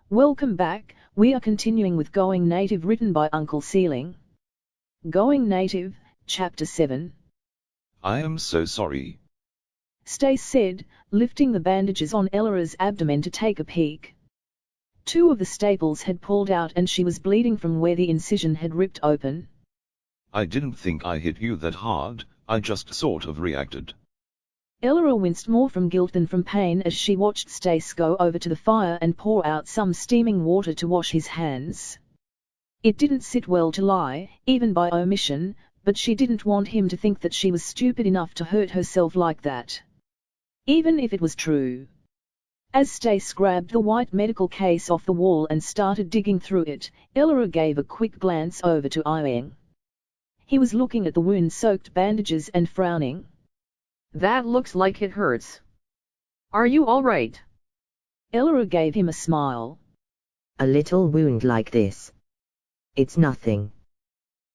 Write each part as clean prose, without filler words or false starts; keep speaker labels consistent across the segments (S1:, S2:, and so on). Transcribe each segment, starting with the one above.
S1: Welcome back. We are continuing with Going Native, written by Uncle Sealing. Going Native, Chapter 7.
S2: I am so sorry,
S1: Stace said, lifting the bandages on Ella's abdomen to take a peek. 2 of the staples had pulled out and she was bleeding from where the incision had ripped open.
S2: I didn't think I hit you that hard, I just sort of reacted.
S1: Ella winced more from guilt than from pain as she watched Stace go over to the fire and pour out some steaming water to wash his hands. It didn't sit well to lie, even by omission, but she didn't want him to think that she was stupid enough to hurt herself like that. Even if it was true. As Stace grabbed the white medical case off the wall and started digging through it, Ella gave a quick glance over to Ieng. He was looking at the wound-soaked bandages and frowning.
S3: That looks like it hurts. Are you all right?
S1: Ella gave him a smile.
S4: A little wound like this. It's nothing.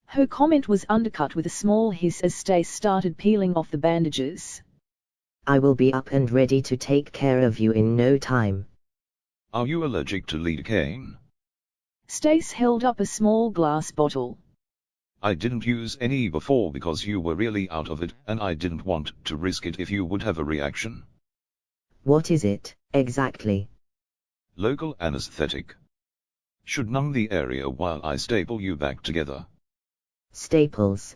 S1: Her comment was undercut with a small hiss as Stace started peeling off the bandages.
S4: I will be up and ready to take care of you in no time.
S2: Are you allergic to lidocaine?
S1: Stace held up a small glass bottle.
S2: I didn't use any before because you were really out of it, and I didn't want to risk it if you would have a reaction.
S4: What is it, exactly?
S2: Local anesthetic. Should numb the area while I staple you back together.
S4: Staples.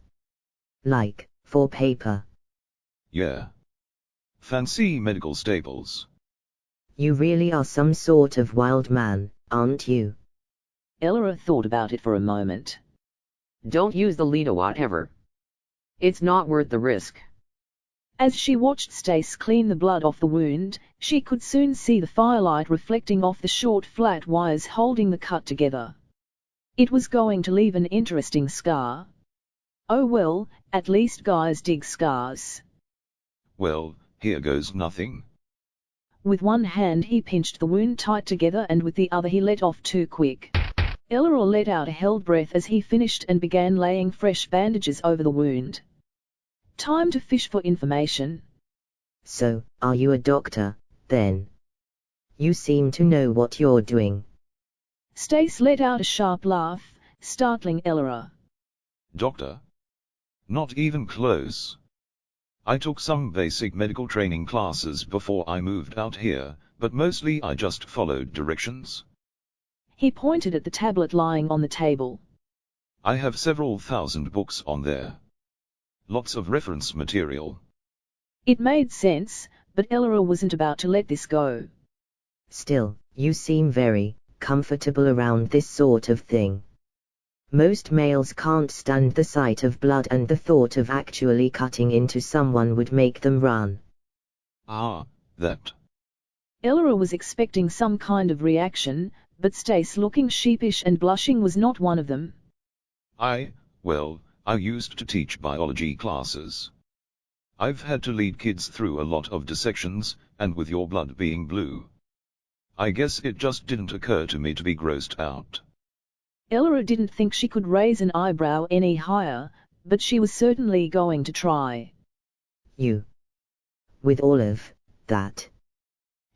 S4: Like, for paper.
S2: Yeah. Fancy medical staples.
S4: You really are some sort of wild man, aren't you?
S1: Ella thought about it for a moment.
S3: Don't use the Lido whatever. It's not worth the risk.
S1: As she watched Stace clean the blood off the wound, she could soon see the firelight reflecting off the short flat wires holding the cut together. It was going to leave an interesting scar. Oh well, at least guys dig scars.
S2: Well, here goes nothing.
S1: With one hand he pinched the wound tight together and with the other he let off too quick. Ella let out a held breath as he finished and began laying fresh bandages over the wound. Time to fish for information.
S4: So, are you a doctor, then? You seem to know what you're doing.
S1: Stace let out a sharp laugh, startling Ella.
S2: Doctor? Not even close. I took some basic medical training classes before I moved out here, but mostly I just followed directions.
S1: He pointed at the tablet lying on the table.
S2: I have several thousand books on there. Lots of reference material.
S1: It made sense, but Ella wasn't about to let this go.
S4: Still, you seem very comfortable around this sort of thing. Most males can't stand the sight of blood, and the thought of actually cutting into someone would make them run.
S2: Ah, that.
S1: Ella was expecting some kind of reaction, but Stace, looking sheepish and blushing, was not one of them.
S2: Well, I used to teach biology classes. I've had to lead kids through a lot of dissections, and with your blood being blue, I guess it just didn't occur to me to be grossed out.
S1: Ella didn't think she could raise an eyebrow any higher, but she was certainly going to try.
S4: You. With all of that.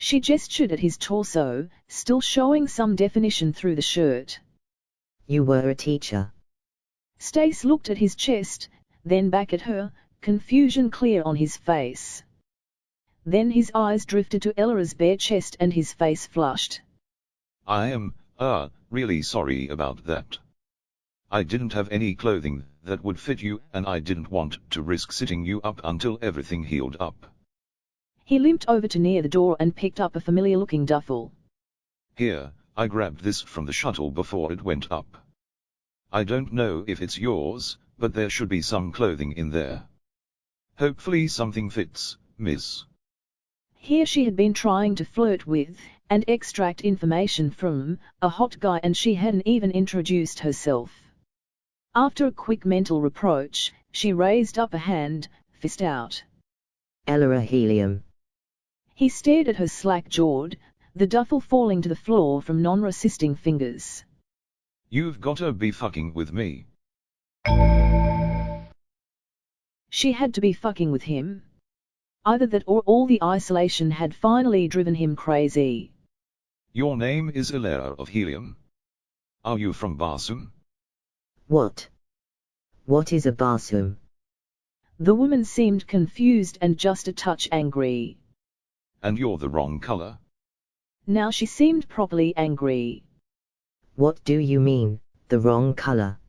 S1: She gestured at his torso, still showing some definition through the shirt.
S4: You were a teacher.
S1: Stace looked at his chest, then back at her, confusion clear on his face. Then his eyes drifted to Ella's bare chest and his face flushed.
S2: I am, really sorry about that. I didn't have any clothing that would fit you, and I didn't want to risk sitting you up until everything healed up.
S1: He limped over to near the door and picked up a familiar-looking duffel.
S2: Here, I grabbed this from the shuttle before it went up. I don't know if it's yours, but there should be some clothing in there. Hopefully something fits, miss.
S1: Here she had been trying to flirt with, and extract information from, a hot guy, and she hadn't even introduced herself. After a quick mental reproach, she raised up a hand, fist out.
S4: Ella Helium.
S1: He stared at her slack-jawed, the duffel falling to the floor from non-resisting fingers.
S2: You've gotta be fucking with me.
S1: She had to be fucking with him. Either that or all the isolation had finally driven him crazy.
S2: Your name is Ilera of Helium. Are you from Barsum?
S4: What? What is a barsum?
S1: The woman seemed confused and just a touch angry.
S2: And you're the wrong color.
S1: Now she seemed properly angry.
S4: What do you mean, the wrong color?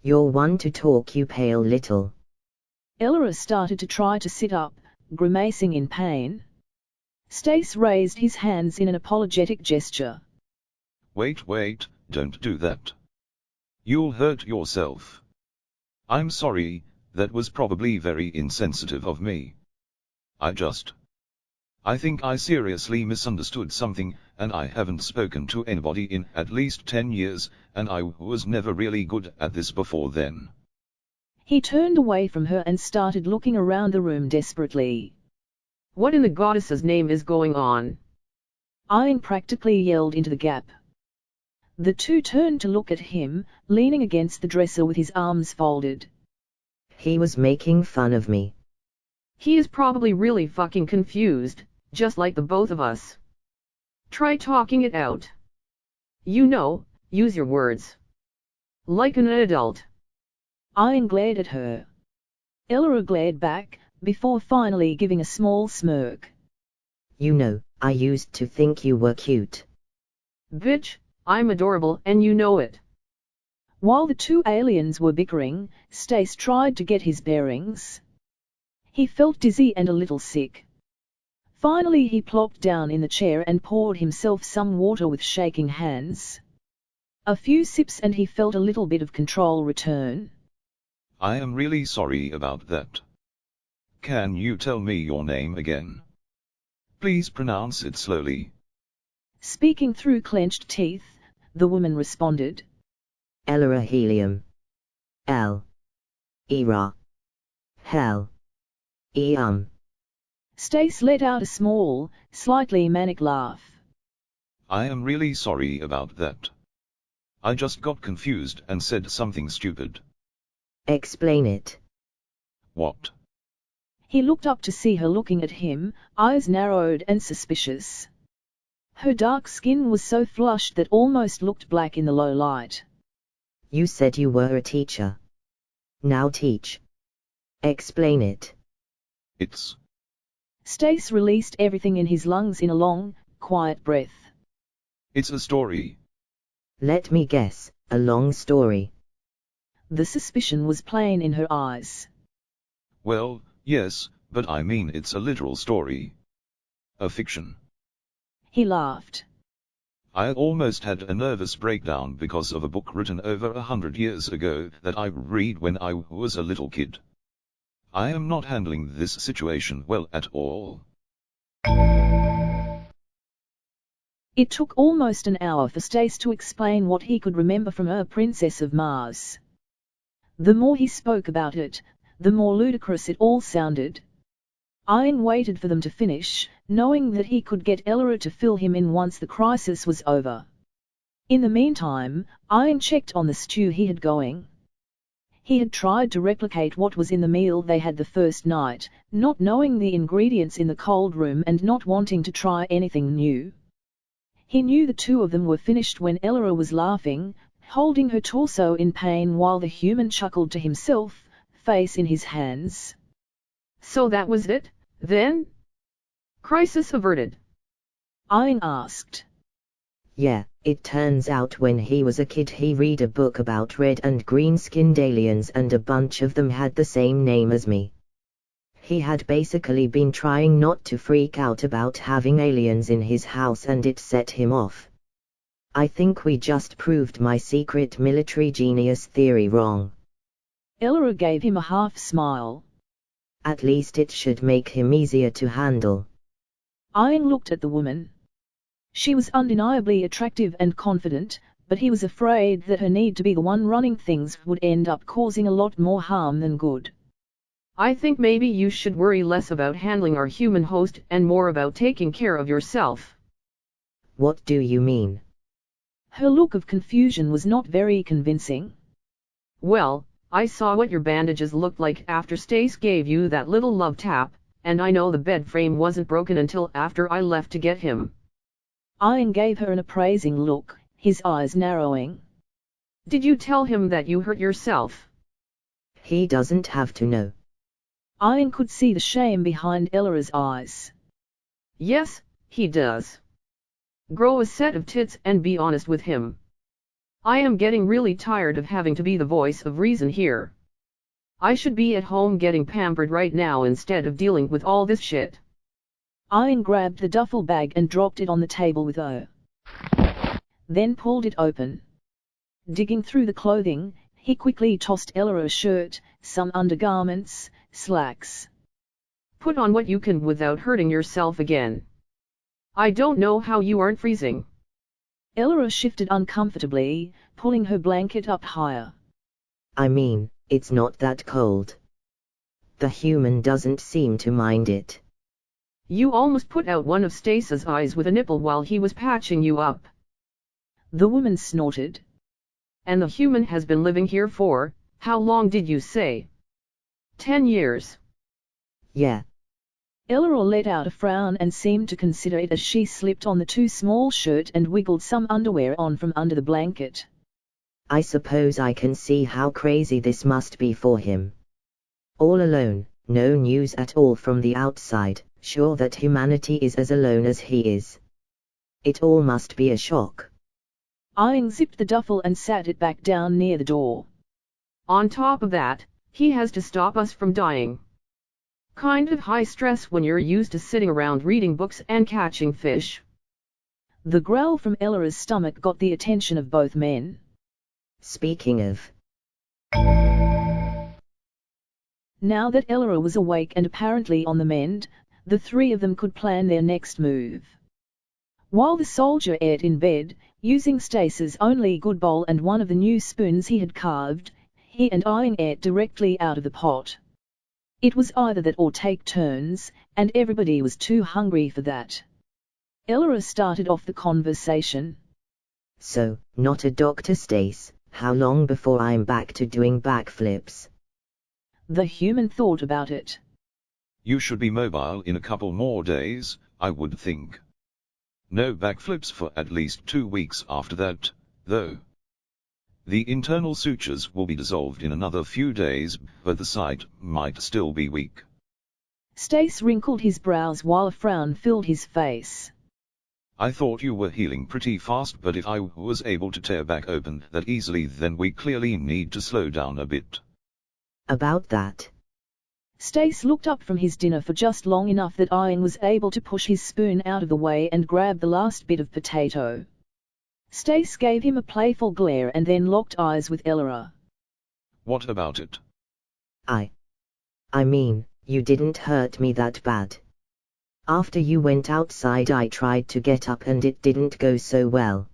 S4: You're one to talk, you pale little.
S1: Ellery started to try to sit up, grimacing in pain. Stace raised his hands in an apologetic gesture.
S2: Wait, don't do that. You'll hurt yourself. I'm sorry, that was probably very insensitive of me. I think I seriously misunderstood something, and I haven't spoken to anybody in at least 10 years, and I was never really good at this before then.
S1: He turned away from her and started looking around the room desperately.
S3: What in the goddess's name is going on?
S1: Ian practically yelled into the gap. The two turned to look at him, leaning against the dresser with his arms folded.
S4: He was making fun of me.
S3: He is probably really fucking confused, just like the both of us. Try talking it out. You know, use your words. Like an adult.
S1: Ian glared at her. Ellery glared back, before finally giving a small smirk.
S4: You know, I used to think you were cute.
S3: Bitch, I'm adorable and you know it.
S1: While the two aliens were bickering, Stace tried to get his bearings. He felt dizzy and a little sick. Finally he plopped down in the chair and poured himself some water with shaking hands. A few sips and he felt a little bit of control return.
S2: I am really sorry about that. Can you tell me your name again? Please pronounce it slowly.
S1: Speaking through clenched teeth, the woman responded.
S4: Elera Helium. L. Era. Hell.
S1: Stace let out a small, slightly manic laugh.
S2: I am really sorry about that. I just got confused and said something stupid.
S4: Explain it.
S2: What?
S1: He looked up to see her looking at him, eyes narrowed and suspicious. Her dark skin was so flushed that almost looked black in the low light.
S4: You said you were a teacher. Now teach. Explain it.
S2: It's...
S1: Stace released everything in his lungs in a long, quiet breath.
S2: It's a story.
S4: Let me guess, a long story.
S1: The suspicion was plain in her eyes.
S2: Well, yes, but I mean it's a literal story. A fiction.
S1: He laughed.
S2: I almost had a nervous breakdown because of a book written over 100 years ago that I read when I was a little kid. I am not handling this situation well at all.
S1: It took almost an hour for Stace to explain what he could remember from her Princess of Mars. The more he spoke about it, the more ludicrous it all sounded. Ian waited for them to finish, knowing that he could get Ellery to fill him in once the crisis was over. In the meantime, Ian checked on the stew he had going. He had tried to replicate what was in the meal they had the first night, not knowing the ingredients in the cold room and not wanting to try anything new. He knew the two of them were finished when Ellery was laughing, holding her torso in pain while the human chuckled to himself, face in his hands.
S3: So that was it, then? Crisis averted?
S1: Ian asked.
S4: Yeah, it turns out when he was a kid he read a book about red and green-skinned aliens and a bunch of them had the same name as me. He had basically been trying not to freak out about having aliens in his house and it set him off. I think we just proved my secret military genius theory wrong.
S1: Ellery gave him a half smile.
S4: At least it should make him easier to handle.
S1: Ian looked at the woman. She was undeniably attractive and confident, but he was afraid that her need to be the one running things would end up causing a lot more harm than good.
S3: I think maybe you should worry less about handling our human host and more about taking care of yourself.
S4: What do you mean?
S1: Her look of confusion was not very convincing.
S3: Well, I saw what your bandages looked like after Stace gave you that little love tap, and I know the bed frame wasn't broken until after I left to get him.
S1: Ian gave her an appraising look, his eyes narrowing.
S3: Did you tell him that you hurt yourself?
S4: He doesn't have to know.
S1: Ian could see the shame behind Ella's eyes.
S3: Yes, he does. Grow a set of tits and be honest with him. I am getting really tired of having to be the voice of reason here. I should be at home getting pampered right now instead of dealing with all this shit.
S1: Ian grabbed the duffel bag and dropped it on the table with a then pulled it open. Digging through the clothing, he quickly tossed Ella a shirt, some undergarments, slacks.
S3: Put on what you can without hurting yourself again. I don't know how you aren't freezing.
S1: Ella shifted uncomfortably, pulling her blanket up higher.
S4: I mean, it's not that cold. The human doesn't seem to mind it.
S3: You almost put out one of Stace's eyes with a nipple while he was patching you up.
S1: The woman snorted.
S3: And the human has been living here for, how long did you say? 10 years.
S4: Yeah.
S1: Ella let out a frown and seemed to consider it as she slipped on the too small shirt and wiggled some underwear on from under the blanket.
S4: I suppose I can see how crazy this must be for him. All alone, no news at all from the outside, sure that humanity is as alone as he is. It all must be a shock.
S1: Ian zipped the duffel and sat it back down near the door.
S3: On top of that, he has to stop us from dying. Kind of high stress when you're used to sitting around reading books and catching fish.
S1: The growl from Ella's stomach got the attention of both men.
S4: Speaking of.
S1: Now that Ella was awake and apparently on the mend, the three of them could plan their next move. While the soldier ate in bed, using Stace's only good bowl and one of the new spoons he had carved, he and Ian ate directly out of the pot. It was either that or take turns, and everybody was too hungry for that. Ella started off the conversation.
S4: So, not a doctor, Stace, how long before I'm back to doing backflips?
S1: The human thought about it.
S2: You should be mobile in a couple more days, I would think. No backflips for at least 2 weeks after that, though. The internal sutures will be dissolved in another few days, but the sight might still be weak.
S1: Stace wrinkled his brows while a frown filled his face.
S2: I thought you were healing pretty fast, but if I was able to tear back open that easily, then we clearly need to slow down a bit.
S4: About that.
S1: Stace looked up from his dinner for just long enough that Ian was able to push his spoon out of the way and grab the last bit of potato. Stace gave him a playful glare and then locked eyes with Ella.
S2: What about it?
S4: I mean, you didn't hurt me that bad. After you went outside I tried to get up and it didn't go so well.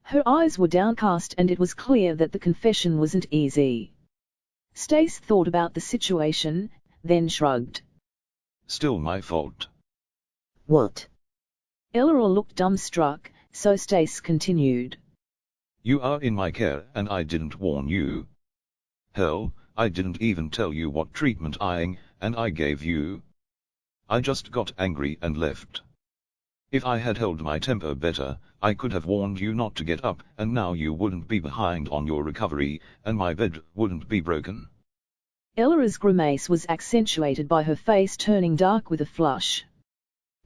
S1: Her eyes were downcast and it was clear that the confession wasn't easy. Stace thought about the situation, then shrugged.
S2: Still my fault.
S4: What?
S1: Ella looked dumbstruck, so Stace continued.
S2: You are in my care and I didn't warn you. Hell, I didn't even tell you what treatment I gave you. I just got angry and left. If I had held my temper better, I could have warned you not to get up, and now you wouldn't be behind on your recovery, and my bed wouldn't be broken.
S1: Ella's grimace was accentuated by her face turning dark with a flush.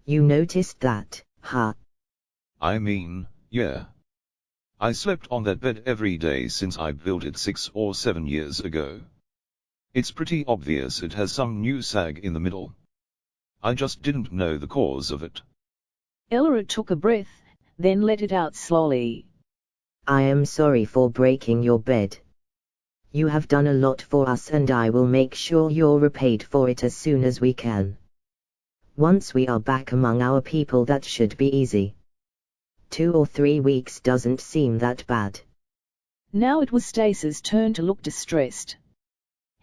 S4: You noticed that, huh?
S2: I mean, yeah. I slept on that bed every day since I built it 6 or 7 years ago. It's pretty obvious it has some new sag in the middle. I just didn't know the cause of it.
S1: Ella took a breath, then let it out slowly.
S4: I am sorry for breaking your bed. You have done a lot for us and I will make sure you're repaid for it as soon as we can. Once we are back among our people that should be easy. 2 or 3 weeks doesn't seem that bad.
S1: Now it was Stace's turn to look distressed.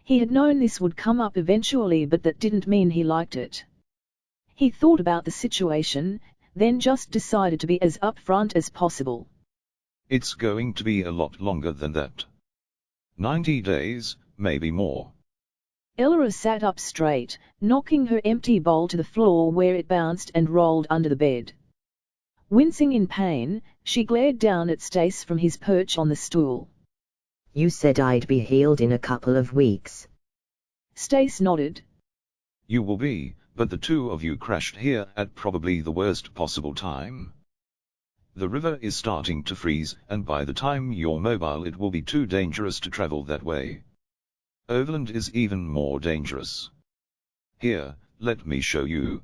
S1: He had known this would come up eventually, but that didn't mean he liked it. He thought about the situation, then just decided to be as upfront as possible.
S2: It's going to be a lot longer than that. 90 days, maybe more.
S1: Ella sat up straight, knocking her empty bowl to the floor where it bounced and rolled under the bed. Wincing in pain, she glared down at Stace from his perch on the stool.
S4: You said I'd be healed in a couple of weeks.
S1: Stace nodded.
S2: You will be, but the two of you crashed here at probably the worst possible time. The river is starting to freeze, and by the time you're mobile it will be too dangerous to travel that way. Overland is even more dangerous. Here, let me show you.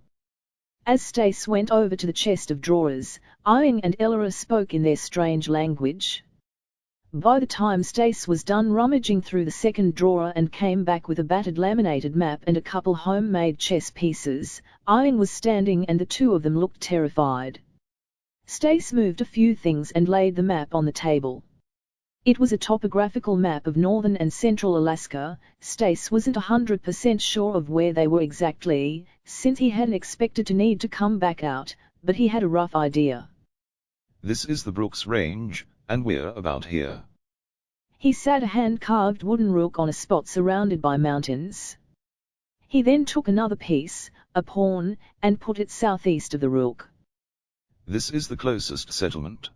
S1: As Stace went over to the chest of drawers, Iing and Elora spoke in their strange language. By the time Stace was done rummaging through the second drawer and came back with a battered laminated map and a couple homemade chess pieces, Iing was standing and the two of them looked terrified. Stace moved a few things and laid the map on the table. It was a topographical map of northern and central Alaska. Stace wasn't 100% sure of where they were exactly, since he hadn't expected to need to come back out, but he had a rough idea.
S2: This is the Brooks Range, and we're about here.
S1: He sat a hand-carved wooden rook on a spot surrounded by mountains. He then took another piece, a pawn, and put it southeast of the rook.
S2: This is the closest settlement.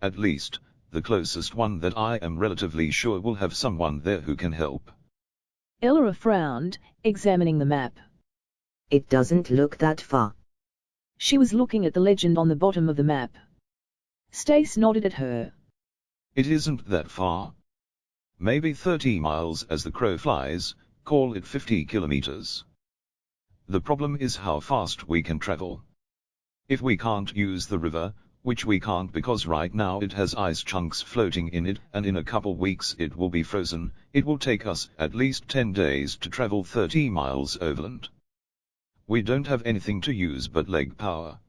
S2: At least, the closest one that I am relatively sure will have someone there who can help.
S1: Elora frowned, examining the map.
S4: It doesn't look that far.
S1: She was looking at the legend on the bottom of the map. Stace nodded at her.
S2: It isn't that far. Maybe 30 miles as the crow flies, call it 50 kilometers. The problem is how fast we can travel. If we can't use the river, which we can't because right now it has ice chunks floating in it, and in a couple weeks it will be frozen, it will take us at least 10 days to travel 30 miles overland. We don't have anything to use but leg power.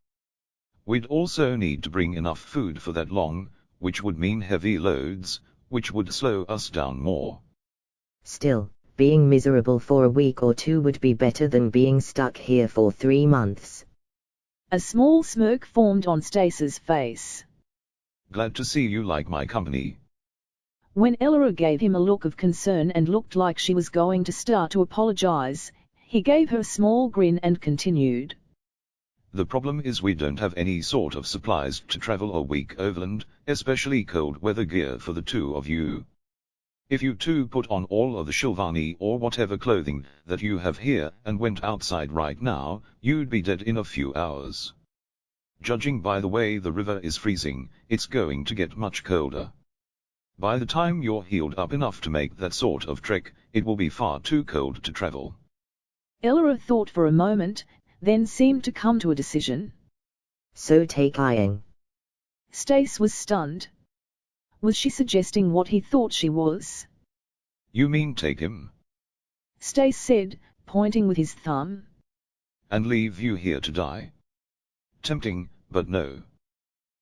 S2: We'd also need to bring enough food for that long, which would mean heavy loads, which would slow us down more.
S4: Still, being miserable for a week or two would be better than being stuck here for 3 months.
S1: A small smirk formed on Stace's face.
S2: Glad to see you like my company.
S1: When Elora gave him a look of concern and looked like she was going to start to apologize, he gave her a small grin and continued.
S2: The problem is we don't have any sort of supplies to travel a week overland, especially cold weather gear for the two of you. If you two put on all of the Shilvani or whatever clothing that you have here and went outside right now, you'd be dead in a few hours. Judging by the way the river is freezing, it's going to get much colder. By the time you're healed up enough to make that sort of trek, it will be far too cold to travel.
S1: Elora thought for a moment, then seemed to come to a decision.
S4: So take Iing.
S1: Stace was stunned. Was she suggesting what he thought she was?
S2: You mean take him?
S1: Stace said, pointing with his thumb.
S2: And leave you here to die? Tempting, but no.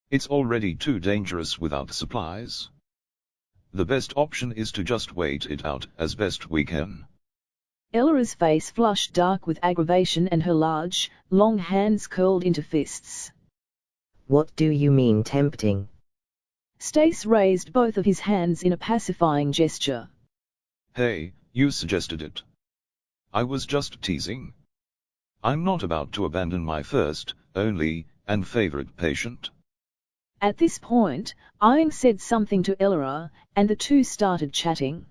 S2: It's already too dangerous without supplies. The best option is to just wait it out as best we can.
S1: Elora's face flushed dark with aggravation and her large, long hands curled into fists.
S4: What do you mean tempting?
S1: Stace raised both of his hands in a pacifying gesture.
S2: Hey, you suggested it. I was just teasing. I'm not about to abandon my first, only, and favorite patient.
S1: At this point, Iing said something to Elora, and the two started chatting.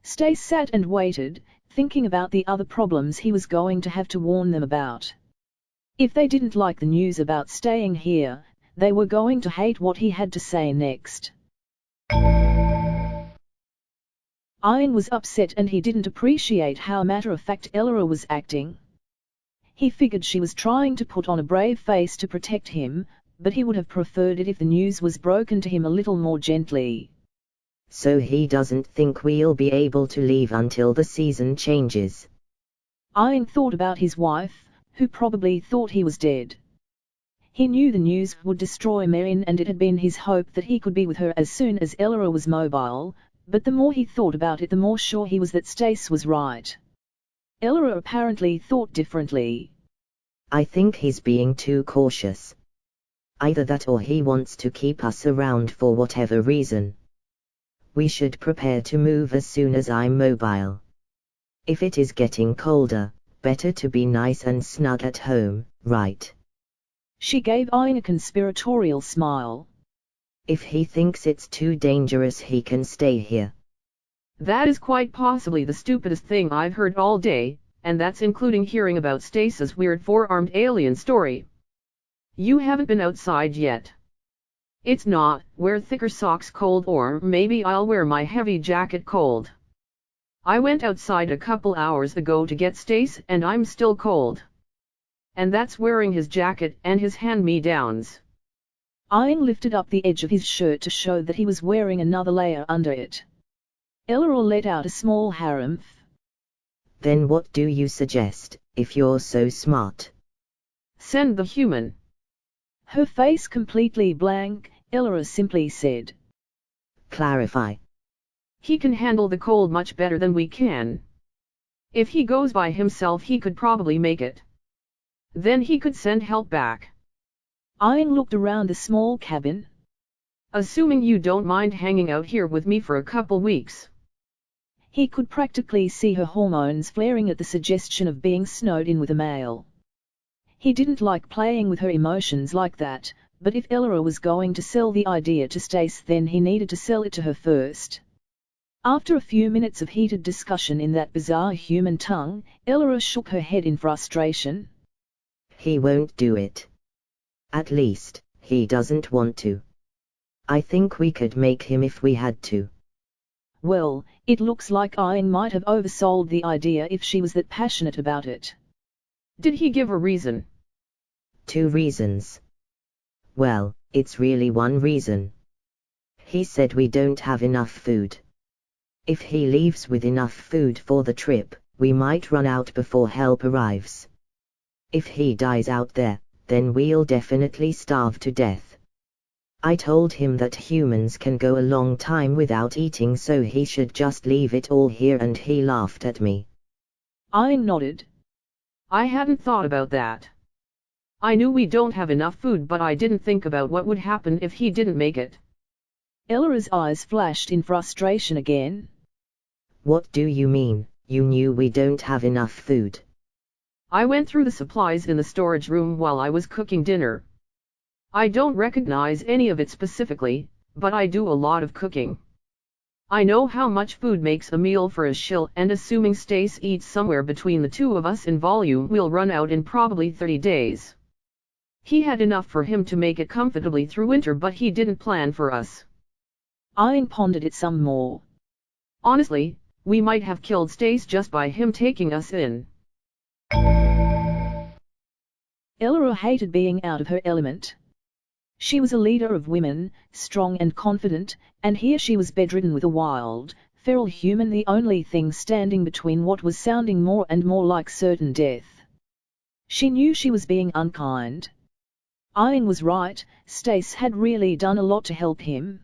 S1: Stace sat and waited, thinking about the other problems he was going to have to warn them about. If they didn't like the news about staying here, they were going to hate what he had to say next. Iing was upset and he didn't appreciate how matter-of-fact Elora was acting. He figured she was trying to put on a brave face to protect him, but he would have preferred it if the news was broken to him a little more gently.
S4: So he doesn't think we'll be able to leave until the season changes.
S1: Iing thought about his wife, who probably thought he was dead. He knew the news would destroy Marion and it had been his hope that he could be with her as soon as Elora was mobile, but the more he thought about it the more sure he was that Stace was right. Elora apparently thought differently.
S4: I think he's being too cautious. Either that or he wants to keep us around for whatever reason. We should prepare to move as soon as I'm mobile. If it is getting colder, better to be nice and snug at home, right?
S1: She gave Ian a conspiratorial smile.
S4: If he thinks it's too dangerous, he can stay here.
S3: That is quite possibly the stupidest thing I've heard all day, and that's including hearing about Stace's weird four-armed alien story. You haven't been outside yet. It's not, wear thicker socks cold, or maybe I'll wear my heavy jacket cold. I went outside a couple hours ago to get Stace and I'm still cold. And that's wearing his jacket and his hand-me-downs.
S1: Ian lifted up the edge of his shirt to show that he was wearing another layer under it. Eleanor let out a small harumph.
S4: Then what do you suggest, if you're so smart?
S3: Send the human.
S1: Her face completely blank, Eleanor simply said.
S4: Clarify.
S3: He can handle the cold much better than we can. If he goes by himself, he could probably make it. Then he could send help back.
S1: Ian looked around the small cabin.
S3: Assuming you don't mind hanging out here with me for a couple weeks.
S1: He could practically see her hormones flaring at the suggestion of being snowed in with a male. He didn't like playing with her emotions like that, but if Eleanor was going to sell the idea to Stace, then he needed to sell it to her first. After a few minutes of heated discussion in that bizarre human tongue, Eleanor shook her head in frustration.
S4: He won't do it. At least, he doesn't want to. I think we could make him if we had to.
S1: Well, it looks like Ian might have oversold the idea if she was that passionate about it.
S3: Did he give a reason?
S4: 2 reasons. Well, it's really one reason. He said we don't have enough food. If he leaves with enough food for the trip, we might run out before help arrives. If he dies out there, then we'll definitely starve to death. I told him that humans can go a long time without eating, so he should just leave it all here, and he laughed at me.
S1: Ian nodded.
S3: I hadn't thought about that. I knew we don't have enough food, but I didn't think about what would happen if he didn't make it.
S1: Eleanor's eyes flashed in frustration again.
S4: What do you mean, you knew we don't have enough food?
S3: I went through the supplies in the storage room while I was cooking dinner. I don't recognize any of it specifically, but I do a lot of cooking. I know how much food makes a meal for a shill, and assuming Stace eats somewhere between the two of us in volume, we'll run out in probably 30 days. He had enough for him to make it comfortably through winter, but he didn't plan for us.
S1: Ian pondered it some more.
S3: Honestly, we might have killed Stace just by him taking us in.
S1: Eleanor hated being out of her element. She was a leader of women, strong and confident, and here she was bedridden with a wild, feral human, the only thing standing between what was sounding more and more like certain death. She knew she was being unkind. Ian was right, Stace had really done a lot to help him.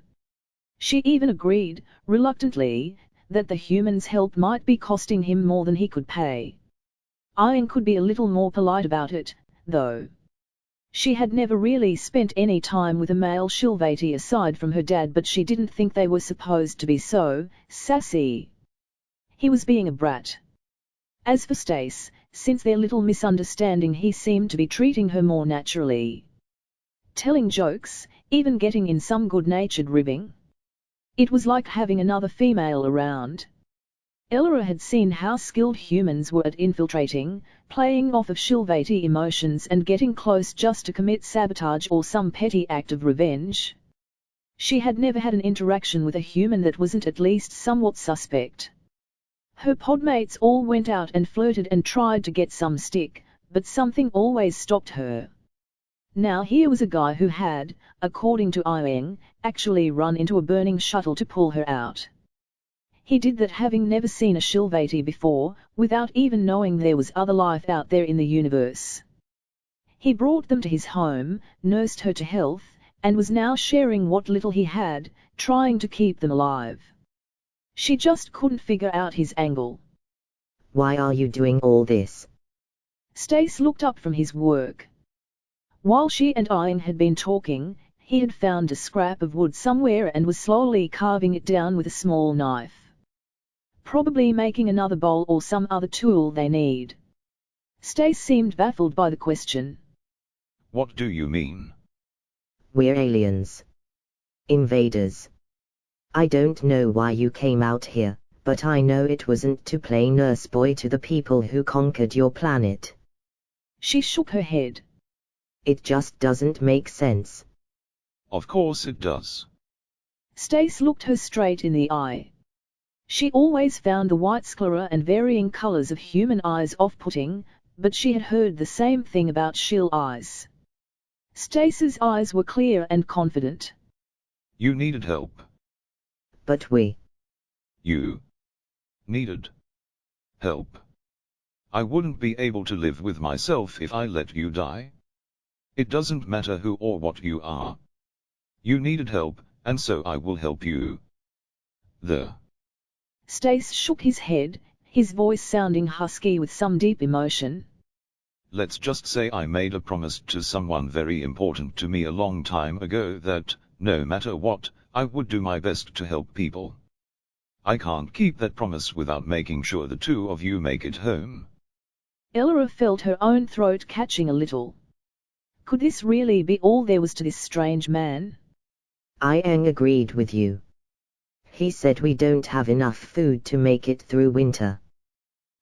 S1: She even agreed, reluctantly, that the human's help might be costing him more than he could pay. Ian could be a little more polite about it, though. She had never really spent any time with a male Shilvati aside from her dad, but she didn't think they were supposed to be so sassy. He was being a brat. As for Stace, since their little misunderstanding, he seemed to be treating her more naturally. Telling jokes, even getting in some good-natured ribbing. It was like having another female around. Eleanor had seen how skilled humans were at infiltrating, playing off of Shilvati emotions and getting close just to commit sabotage or some petty act of revenge. She had never had an interaction with a human that wasn't at least somewhat suspect. Her podmates all went out and flirted and tried to get some stick, but something always stopped her. Now here was a guy who had, according to Ieng, actually run into a burning shuttle to pull her out. He did that having never seen a Shilvati before, without even knowing there was other life out there in the universe. He brought them to his home, nursed her to health, and was now sharing what little he had, trying to keep them alive. She just couldn't figure out his angle.
S4: Why are you doing all this?
S1: Stace looked up from his work. While she and Ieng had been talking, he had found a scrap of wood somewhere and was slowly carving it down with a small knife. Probably making another bowl or some other tool they need. Stace seemed baffled by the question.
S2: What do you mean?
S4: We're aliens. Invaders. I don't know why you came out here, but I know it wasn't to play nurse boy to the people who conquered your planet.
S1: She shook her head.
S4: It just doesn't make sense.
S2: Of course it does.
S1: Stace looked her straight in the eye. She always found the white sclera and varying colors of human eyes off-putting, but she had heard the same thing about shield eyes. Stace's eyes were clear and confident.
S2: You needed help.
S4: But
S2: You needed help. I wouldn't be able to live with myself if I let you die. It doesn't matter who or what you are. You needed help, and so I will help you.
S1: Stace shook his head, his voice sounding husky with some deep emotion.
S2: Let's just say I made a promise to someone very important to me a long time ago that, no matter what, I would do my best to help people. I can't keep that promise without making sure the two of you make it home.
S1: Elora felt her own throat catching a little. Could this really be all there was to this strange man?
S4: Iang agreed with you. He said we don't have enough food to make it through winter.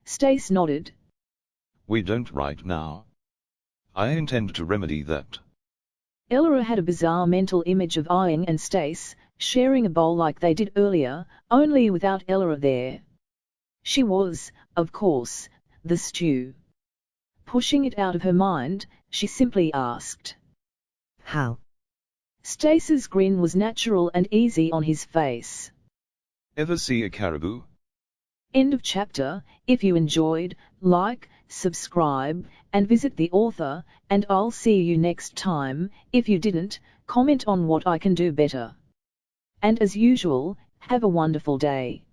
S1: Stace nodded.
S2: We don't right now. I intend to remedy that.
S1: Elora had a bizarre mental image of Iang and Stace, sharing a bowl like they did earlier, only without Elora there. She was, of course, the stew. Pushing it out of her mind, she simply asked.
S4: How?
S1: Stace's grin was natural and easy on his face.
S2: Ever see a caribou?
S1: End of chapter. If you enjoyed, like, subscribe, and visit the author, and I'll see you next time. If you didn't, comment on what I can do better. And as usual, have a wonderful day.